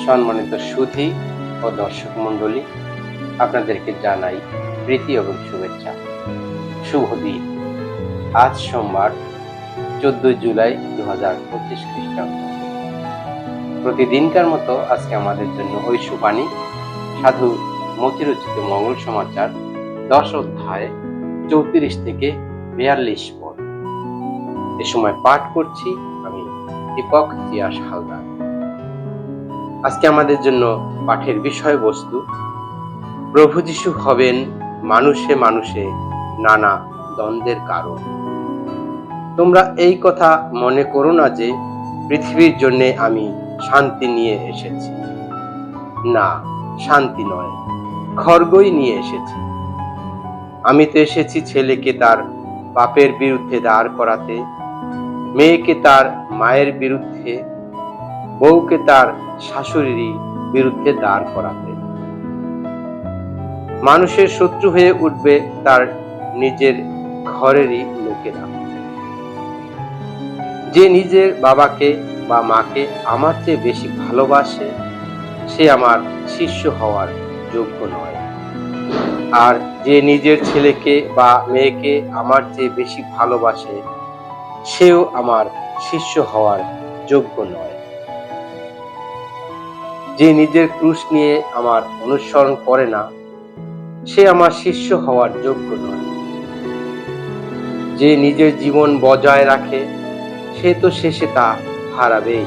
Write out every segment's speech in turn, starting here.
সম্মানিত সুধী ও দর্শক মণ্ডলী, আপনাদেরকে জানাই প্রীতি এবং শুভেচ্ছা। শুভ দিন। আজ সোমবার 14 জুলাই 2025 খ্রিস্টাব্দ। প্রতিদিনকার মতো আজকে আমাদের জন্য ঐশবাণী সাধু মতিরচিত মঙ্গল সমাচার 10 অধ্যায় 34 থেকে 42 পদ। এ সময় পাঠ করছি আমি দীপক জিয়াস হালদার। আজকে আমাদের জন্য পাঠের বিষয়বস্তু, প্রভু যীশু হবেন মানুষে মানুষে নানা দ্বন্দ্বের কারণ। তোমরা এই কথা মনে করো না যে পৃথিবীর জন্য আমি শান্তি নিয়ে এসেছি। না, শান্তি নয়, খড়গই নিয়ে এসেছি। আমি তো এসেছি ছেলেকে তার বাপের বিরুদ্ধে দাঁড় করাতে, মেয়েকে তার মায়ের বিরুদ্ধে, বউকে তার শাশুড়ির বিরুদ্ধে দাঁড় করাতে। মানুষের শত্রু হয়ে উঠবে তার নিজের ঘরেরই লোকেরা। যে নিজের বাবাকে বা মাকে আমার চেয়ে বেশি ভালোবাসে, সে আমার শিষ্য হওয়ার যোগ্য নয়। আর যে নিজের ছেলেকে বা মেয়েকে আমার চেয়ে বেশি ভালোবাসে, সেও আমার শিষ্য হওয়ার যোগ্য নয়। যে নিজের ক্রুশ নিয়ে আমার অনুসরণ করে না, সে আমার শিষ্য হওয়ার যোগ্য নয়। যে নিজের জীবন বজায় রাখে, সে তো শেষে তা হারাবেই।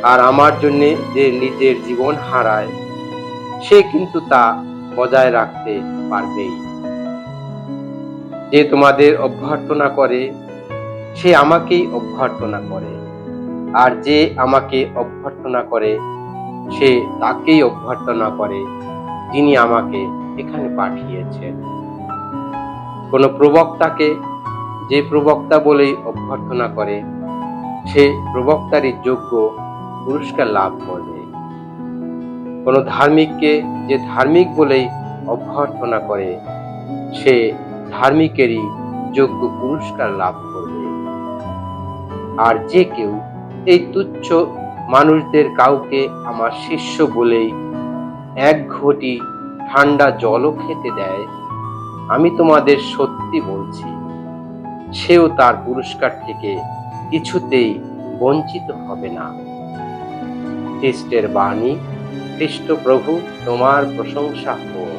আর আমার জন্য যে নিজের জীবন হারায়, সে কিন্তু তা বজায় রাখতে পারবেই। যে তোমাদের অভ্যর্থনা করে, সে আমাকেই অভ্যর্থনা করে। আর যে আমাকে অভ্যর্থনা করে, সে তাকেই অভ্যর্থনা করে যিনি আমাকে এখানে পাঠিয়েছেন। কোন প্রবক্তাকে যে প্রবক্তা বলেই অভ্যর্থনা করে, সে প্রবক্তারই যোগ্য পুরস্কার লাভ করবে। কোন ধার্মিককে যে ধার্মিক বলেই অভ্যর্থনা করে, সে ধার্মিকেরই যোগ্য পুরস্কার লাভ করবে। আর যে কেউ এই তুচ্ছ মানুষদের কাউকে আমার শিষ্য বলেই এক ঘটি ঠান্ডা জলও খেতে দেয়, আমি তোমাদের সত্যি বলছি, সেও তার পুরস্কার থেকে কিছুতেই বঞ্চিত হবে না। খ্রিস্টের বাণী। খ্রিস্ট প্রভু, তোমার প্রশংসা হোক।